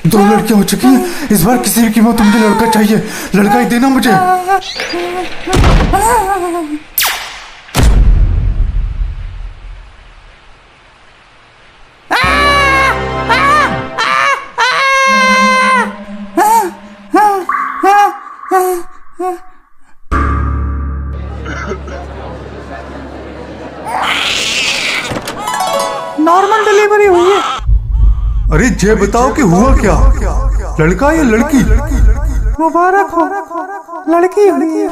2 लड़कियां हो चुकी हैं। इस बार किसी भी कीमत मुझे लड़का चाहिए। लड़का ही देना मुझे। नॉर्मल डिलीवरी हुई है। अरे ये बताओ कि हुआ क्या, लड़का या लड़की? मुबारक हो, लड़की हुई है।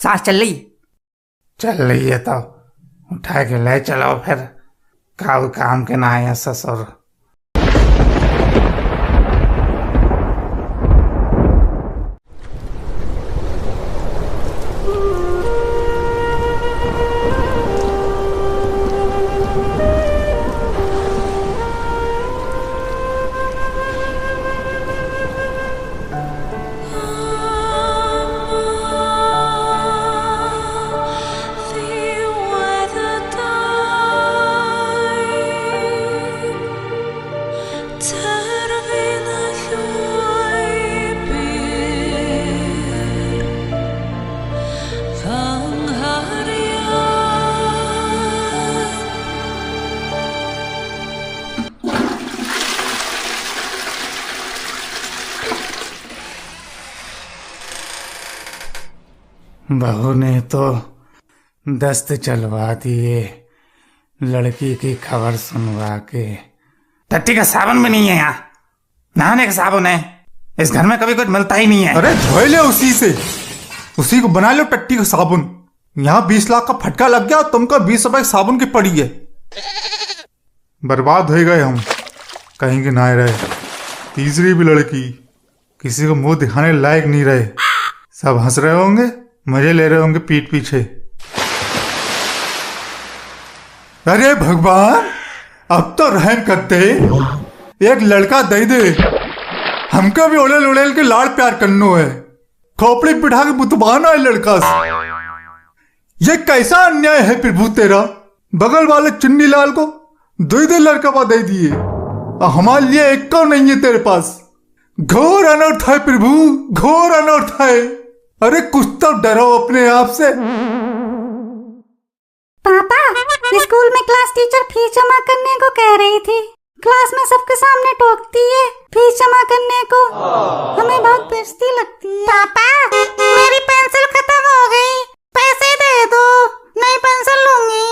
सांस चल रही? चल रही है तो उठा के ले चलो फिर, काऊ काम के ना आया ससुर। बहू ने तो दस्त चलवा दिए लड़की की खबर सुनवा के। टट्टी का साबुन भी नहीं है यहाँ, नहाने का साबुन है। इस घर में कभी कुछ मिलता ही नहीं है। अरे धोए ले उसी से, उसी को बना लो टट्टी का साबुन। यहाँ 20 लाख का फटका लग गया और तुमको 20 रुपए साबुन की पड़ी है। बर्बाद हो गए हम, कहीं के ना रहे। तीसरी भी लड़की, किसी को मुंह दिखाने लायक नहीं रहे। सब हंस रहे होंगे, मजे ले रहे होंगे पीठ पीछे। अरे भगवान, अब तो रहम करते, एक लड़का दे दे। हमको भी उड़ेल उड़ेल के लाड़ प्यार करनो है। खोपड़ी पिठा के बुतबाना है लड़का से। ये कैसा अन्याय है प्रभु तेरा। बगल वाले चुन्नी लाल को 2 लड़का दे दिए और हमारे लिए एक को नहीं है तेरे पास। घोर अनर्थ है प्रभु, घोर अनर्थ है। अरे कुछ तो डरो अपने आप से। पापा, स्कूल में क्लास टीचर फीस जमा करने को कह रही थी। क्लास में सबके सामने टोकती है फीस जमा करने को। हमें बहुत बेइज्जती लगती है। पापा, मेरी पेंसिल खत्म हो गई, पैसे दे दो, नई पेंसिल लूंगी।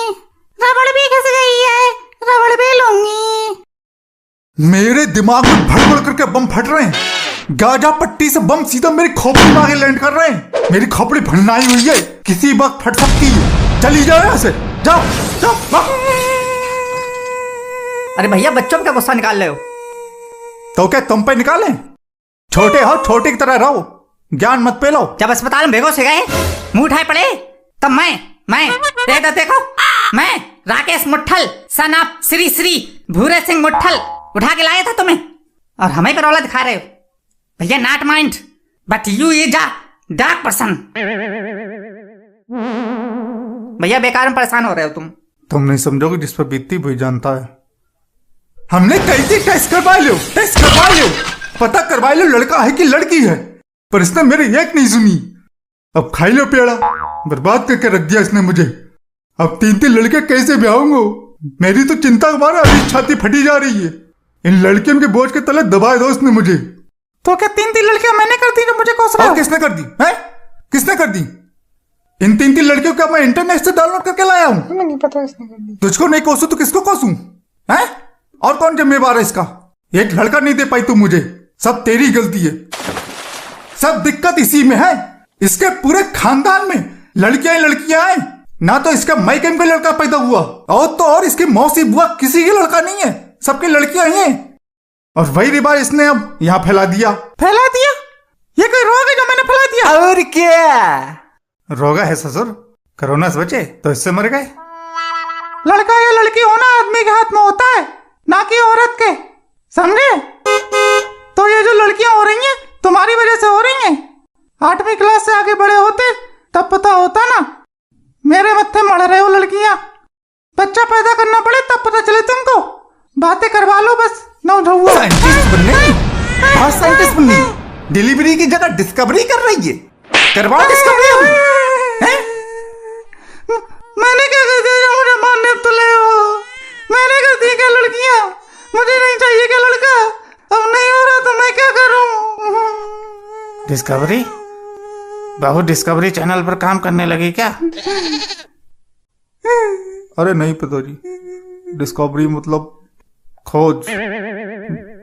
रबड़ भी घिस गई है, रबड़ भी लूंगी। मेरे दिमाग में भड़बड़ करके बम फट रहे हैं। गाजा पट्टी से बम सीधा मेरी खोपड़ी में आके लैंड कर रहे हैं। मेरी खोपड़ी भंडाई हुई है, किसी वक्त फट सकती है। चली जाओ यहाँ से, जाओ जाओ। अरे भैया, बच्चों पे क्या गुस्सा निकाल रहे हो? तो क्या तुम पे निकालें? छोटे हो, छोटे की तरह रहो, ज्ञान मत पेलो। जब अस्पताल में बेहोश हो गए, मुंह उठाए पड़े, तब मैं देखो, मैं राकेश मुट्ठल सन ऑफ श्री श्री भूरे सिंह मुट्ठल उठा के लाया था तुम्हें, और हमें पे रौला दिखा रहे हो। भैया, not mind but you is a dark person. भैया, बेकार में परेशान हो रहे हो तुम नहीं समझोगे, जिस पर बीतती वही जानता है। हमने कही थी टेस्ट करवा लो, टेस्ट करवा लो, पता करवा लो लड़का है कि लड़की है, पर इसने मेरी एक नहीं सुनी। अब खाई लो पेड़ा, बर्बाद करके रख दिया इसने मुझे। अब 3 लड़के कैसे ब्याहूंगा? मेरी तो चिंता हमारा अभी छाती फटी जा रही है। इन लड़कियों के बोझ के तले दबाए दो इसने मुझे। तो क्या 3 लड़कियां मैंने कर दी जो मुझे कोस रहा? किसने कर दी है? किसने कर दी? इन 3 लड़कियों का मैं इंटरनेट से डाउनलोड करके लाया हूँ। हमें नहीं पता इसने कर दी। तुझको नहीं कोसू तो किसको कोसू है? और कौन जिम्मेवार है इसका? एक लड़का नहीं दे पाई तू मुझे, सब तेरी गलती है। सब दिक्कत इसी में है। इसके पूरे खानदान में लड़कियां ही लड़कियां हैं। ना तो इसका मायके में लड़का पैदा हुआ, और तो और इसकी मौसी बुआ किसी की लड़का नहीं है, सबकी लड़कियां ही हैं। और वही रिवाज इसने अब यहाँ फैला दिया। फैला दिया? ये कोई रोग है जो मैंने फैला दिया? और क्या रोगा है ससुर? कोरोना से बचे तो इससे मर गए। लड़का या लड़की होना आदमी के हाथ में होता है, ना कि औरत के, समझे? तो ये जो लड़कियां हो रही हैं तुम्हारी वजह से हो रही हैं। 8वीं क्लास से आगे बड़े होते तब पता होता ना। मेरे मत्थे मड़ रहे हो लड़कियां। बच्चा पैदा करना पड़े तब पता चले तुमको। बातें करवा लो बस, नौ झुआ। साइंटिस्ट बनने, हाँ साइंटिस्ट बननी। डिलीवरी की जगह डिस्कवरी कर रही है। करवा डिस्कवरी हैं? मैंने क्या कर दिया मुझे मारने तुले हो? मैंने कर दी क्या लड़कियां? मुझे नहीं चाहिए क्या लड़का? अब नहीं हो रहा तो मैं क्या करूं? डिस्कवरी? बहू डिस्कवरी चैनल पर काम करने लगी क्या? अरे नहीं पिताजी, डिस्कवरी मतलब खोज।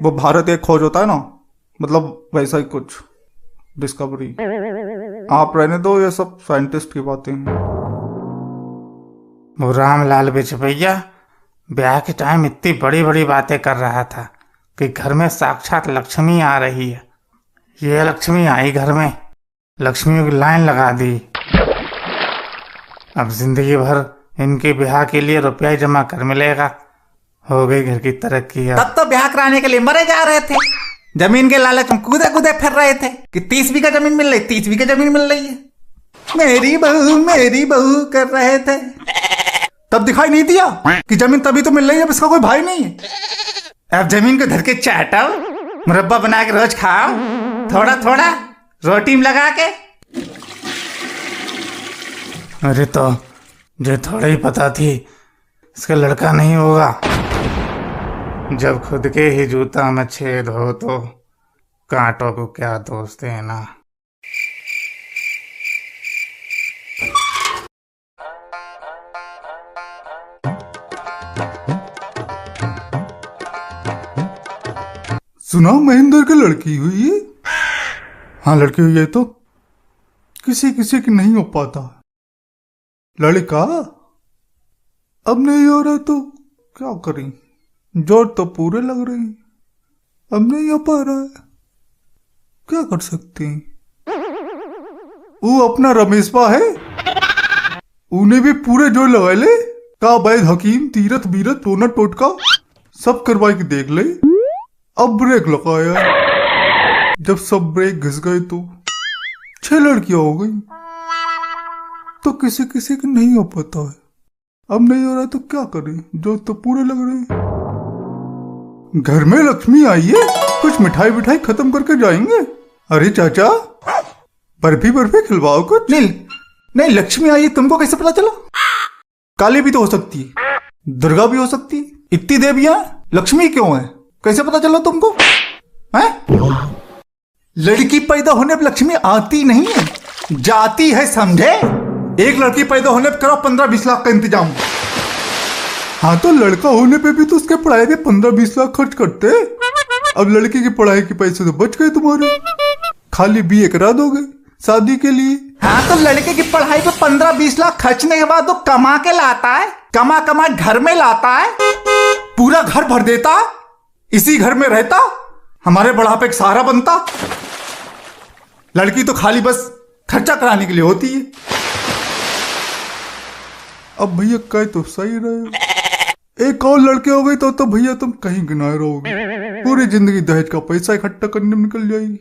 वो भारत एक खोज होता है ना, मतलब वैसा ही कुछ डिस्कवरी। आप रहने दो ये सब साइंटिस्ट की बातें। वो रामलाल बिचपैया ब्याह के टाइम इतनी बड़ी बड़ी बातें कर रहा था कि घर में साक्षात लक्ष्मी आ रही है। ये लक्ष्मी आई घर में, लक्ष्मी की लाइन लगा दी। अब जिंदगी भर इनके ब्याह के लिए रुपया ही जमा कर मिलेगा। हो गई घर की तरक्की। तब तो ब्याह कराने के लिए मरे जा रहे थे, जमीन के लालच में कूदे कूदे फिर रहे थे कि 30 बीघा जमीन मिल रही, 30 बीघा जमीन मिल रही है। मेरी बहू कर रहे थे। तब दिखाई नहीं दिया कि जमीन तभी तो मिल रही है जब इसका कोई भाई नहीं है। अब जमीन को धर के चाटो, मुरब्बा बना के रोज खाओ, थोड़ा थोड़ा रोटी में लगा के। अरे तो जो थोड़ा ही पता थी इसका लड़का नहीं होगा। जब खुद के ही जूता में छेद हो तो कांटों को क्या दोष देना। सुना महेंद्र की लड़की हुई है। हाँ लड़की हुई है तो किसी किसी की नहीं हो पाता। लड़का अब नहीं हो रहा तो क्या करें, जोर तो पूरे लग रहे हैं, अब नहीं हो पा रहा है, क्या कर सकते हैं। वो अपना रमेशबा है, उन्हें भी पूरे जोर लगा ले। का वैद हकीम तीरथ बीरथ टोना टोटका सब करवा के देख ले। अब ब्रेक लगाया, जब सब ब्रेक घिस गए तो 6 लड़कियां हो गई। तो किसी किसी की नहीं हो पाता है। अब नहीं हो रहा तो क्या करें, जो तो पूरे लग रहे हैं। घर में लक्ष्मी आई है, कुछ मिठाई विठाई खत्म करके जाएंगे। अरे चाचा बर्फी बर्फी खिलवाओ कुछ। नहीं लक्ष्मी आई है, तुमको कैसे पता चला? काली भी तो हो सकती है, दुर्गा भी हो सकती है, इतनी देवियां, लक्ष्मी क्यों है, कैसे पता चला तुमको? हैं? लड़की पैदा होने पर लक्ष्मी आती नहीं है, जाती है, समझे? एक लड़की पैदा होने पर करो 15-20 लाख का इंतजाम। हाँ तो लड़का होने पे भी तो उसके पढ़ाई पे 15-20 लाख खर्च करते। अब लड़की की पढ़ाई के पैसे तो बच गए तुम्हारे, खाली BA करा दोगे शादी के लिए। हाँ तो लड़के की पढ़ाई पे 15-20 लाख खर्चने के बाद वो कमा के लाता है, कमा घर में लाता है, पूरा घर भर देता, इसी घर में रहता, हमारे बढ़ापे का सहारा बनता। लड़की तो खाली बस खर्चा कराने के लिए होती है। अब भैया कह तो सही रहे, एक और लड़के हो गए तो भैया तुम कहीं गिनाए रहोगे, पूरी जिंदगी दहेज का पैसा इकट्ठा करने में निकल जाएगी।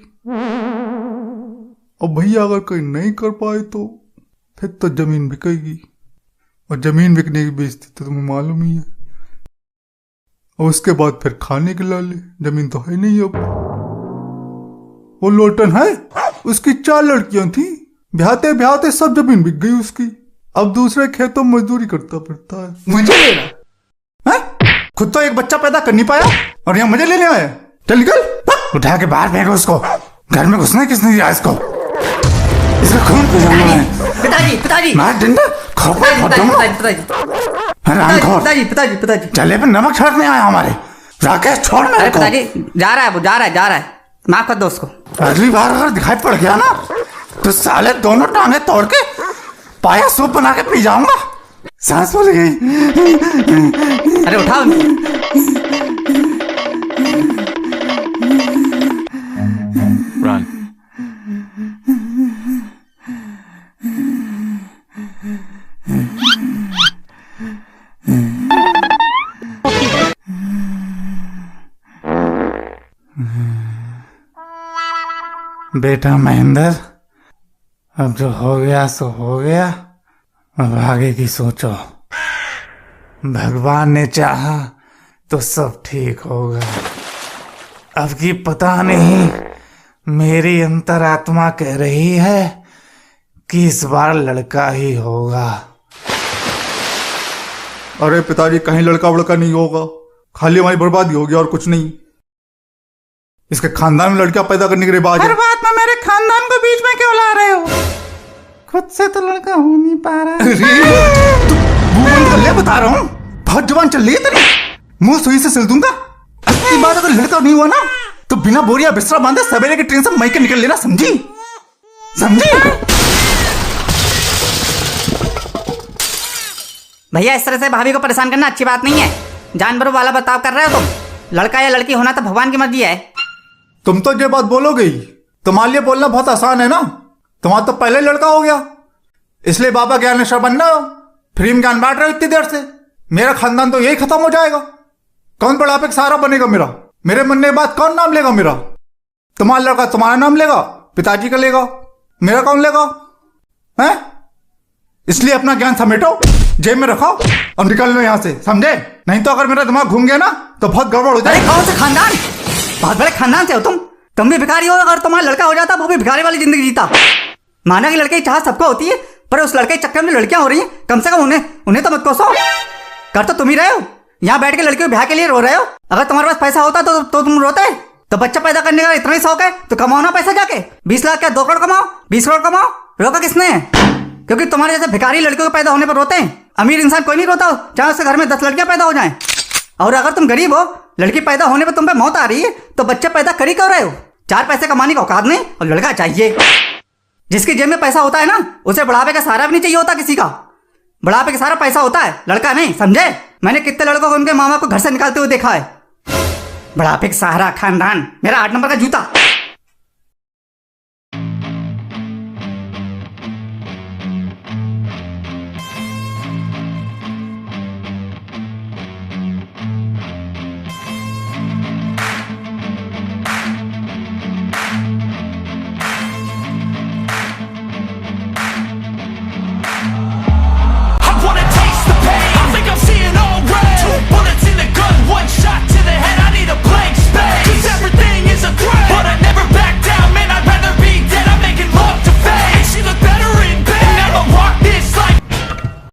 अब भैया अगर कहीं नहीं कर पाए तो फिर तो जमीन बिकेगी, और जमीन बिकने की बेइज्जती तो तुम्हें मालूम ही है। और उसके बाद फिर खाने के लाले, जमीन तो है नहीं। अब वो लोटन है, उसकी 4 लड़कियां थी, ब्याहते ब्याहते सब जमीन बिक गई उसकी। अब दूसरे खेतों में मजदूरी करता फिरता है। मुझे लेना है? खुद तो एक बच्चा पैदा कर नहीं पाया और यहाँ मुझे लेने आया। चल निकल, उठा के बाहर फेंको उसको। घर में घुसने किसने दिया इसको? इसका खून पी जाना है। पिताजी मार डंडा खोपड़ा फोड़ दूंगा। पिताजी चले पे नमक छिड़कने आया हमारे। राकेश छोड़ मेरे को। पिताजी जा रहा है, वो जा रहा है, माफ कर दो उसको। अगली बार अगर दिखाई पड़ गया ना तो साले दोनों टांगे तोड़ के पाया सूप बना के पी जाऊंगा। सांस फूल गई। अरे उठाओ। Run. बेटा महेंद्र, अब जो हो गया सो हो गया, अब आगे की सोचो। भगवान ने चाहा तो सब ठीक होगा। अब की पता नहीं, मेरी अंतरात्मा कह रही है कि इस बार लड़का ही होगा। अरे पिताजी, कहीं लड़का वड़का नहीं होगा, खाली हमारी बर्बादी होगी और कुछ नहीं। इसके खानदान में लड़कियां पैदा करने के रिवाज हर है। बात में मेरे खानदान को बीच में क्यों ला रहे हो? खुद से तो लड़का हो नहीं पा रहा है। मुंह बंद कर ले, बता रहा हूँ। बहुत जवान चल रही है तेरी, मुंह सुई से सिल दूंगा। असली बात अगर लड़का नहीं हुआ ना तो बिना बोरिया बिस्तरा बांधे सवेरे की ट्रेन से मई के निकल लेना, समझी? भैया इस तरह से भाभी को परेशान करना अच्छी बात नहीं है। जानवरों वाला बर्ताव कर रहे हो तुम। लड़का या लड़की होना तो भगवान की मर्जी है। तुम तो ये बात बोलोगे ही, तुम्हारे लिए बोलना बहुत आसान है ना। तुम्हारा तो पहले लड़का हो गया, इसलिए बाबा ज्ञानेश्वर बनना हो। फ्री में ज्ञान बांट रहे हो इतनी देर से। मेरा खानदान तो यही खत्म हो जाएगा। कौन बुढ़ापे का सहारा बनेगा मेरा? मेरे मरने के बाद कौन नाम लेगा मेरा? तुम्हारा लड़का तुम्हारा नाम लेगा, पिताजी का लेगा, मेरा कौन लेगा? हैं? इसलिए अपना ज्ञान समेटो, जेब में रखो और निकल लो यहां से, समझे? नहीं तो अगर मेरा दिमाग घूम गया ना तो बहुत गड़बड़ हो अरे जाएगी। कौन सा खानदान? बहुत बड़े खानदान से हो तुम भी भिखारी हो। अगर तुम्हारा लड़का हो जाता वो भी भिखारी वाली जिंदगी जीता। माना कि लड़के की चाह सबको होती है, पर उस लड़के के चक्कर में लड़कियां हो रही हैं, कम से कम उन्हें तो मत कोसो। कर तो तुम ही रहे हो, यहाँ बैठ के लड़कियों के ब्याह के लिए रो रहे हो। अगर तुम्हारे पास पैसा होता तो तुम रोते। तो बच्चा पैदा करने का इतना ही शौक है तो कमाओ ना पैसा जाके। 20 लाख क्या 2 करोड़ कमाओ, 20 करोड़ कमाओ। रोका किसने? क्योंकि तुम्हारे जैसे भिखारी लड़कियों के पैदा होने पर रोते हैं। अमीर इंसान कोई नहीं रोता, चाहे उसके घर में 10 लड़कियां पैदा हो जाएं। और अगर तुम गरीब हो, लड़की पैदा होने पर तुम पे मौत आ रही है, तो बच्चे पैदा कर ही क्यों रहे हो? 4 पैसे कमाने का औकात नहीं और लड़का चाहिए। जिसकी जेब में पैसा होता है ना, उसे बुढ़ापे का सहारा भी नहीं चाहिए होता किसी का। बुढ़ापे का सारा पैसा होता है, लड़का नहीं, समझे? मैंने कितने लड़कों को उनके मामा को घर से निकालते हुए देखा है। बुढ़ापे का सहारा खानदान, मेरा 8 नंबर का जूता।